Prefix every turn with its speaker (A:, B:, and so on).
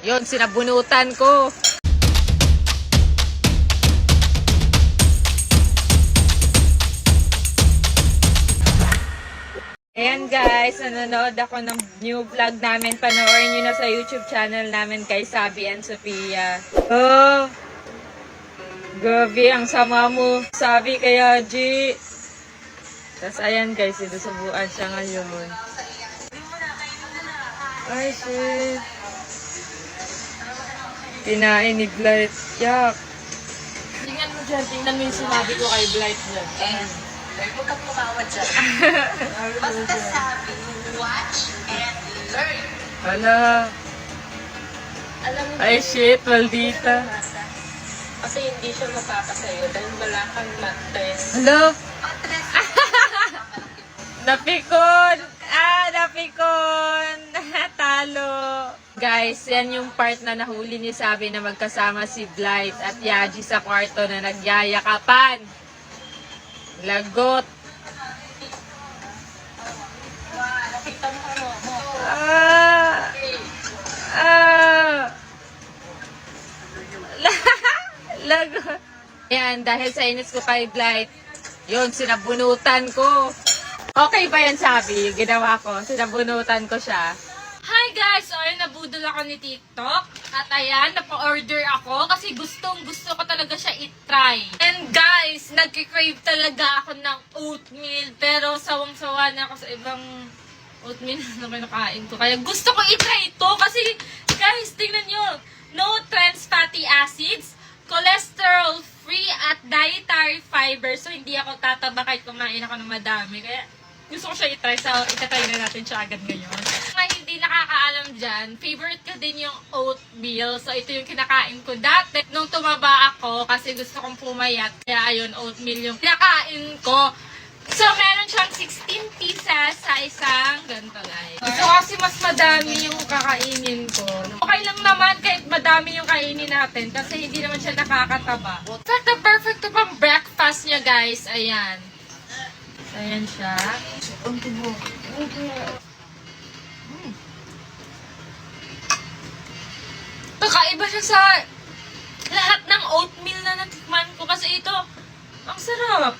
A: Yon, sinabunutan ko. Ayan guys, nanonood ako ng new vlog namin. Panoorin nyo na sa YouTube channel namin kay Sabi and Sophia. Oh, gabi, ang sama mo. Sabi kaya, G. Tapos ayan guys, sinusubuan siya ngayon. Ay, shit. Kinain ni Blight. Yak.
B: Tingnan mo dyan, tingnan mo yung sinabi ko kay Blight dyan.
C: Huwag kang tumawa dyan. Basta sabi, watch and learn.
A: Hala.
B: Alam mo,
A: Ay, shit, maldita.
B: kasi hindi siya mapapasayo dahil wala kang math test.
A: Hala. Napikon! Napikon! Talo! Guys, yan yung part na nahuli ni Sabi na magkasama si Blight at Yaji sa kwarto na nagyayakapan. Lagot!
B: Nakita mo ano mo.
A: Lagot! Yan, dahil sa inis ko kay Blight, yun, sinabunutan ko. Okay ba yan, Sabi? Yung ginawa ko, sinabunutan ko siya.
B: Hi guys! So ayun, nabudol ako ni TikTok. At ayan, napa-order ako kasi gusto ko talaga siya i-try. And guys, nagki-crave talaga ako ng oatmeal. Pero sawang-sawa na ako sa ibang oatmeal na kinakain ko. Kaya gusto ko i-try ito kasi guys, tingnan nyo. No trans fatty acids, cholesterol free at dietary fiber. So hindi ako tataba kahit kumain ako ng madami. Kaya gusto ko siya i-try. So itatry na natin siya agad ngayon. Kung hindi nakakaalam dyan, favorite ko din yung oatmeal. So ito yung kinakain ko dati. Nung tumaba ako, kasi gusto kong pumayat. Kaya ayun, oatmeal yung kinakain ko. So meron siyang 16 pieces sa isang ganito guys. So kasi mas madami yung kakainin ko. Okay lang naman kahit madami yung kainin natin kasi hindi naman siya nakakataba. Perfect to pang breakfast niya guys. Ayan. Ayan siya. Ang tubo. Kakaiba siya sa lahat ng oatmeal na natikman ko kasi ito, ang sarap.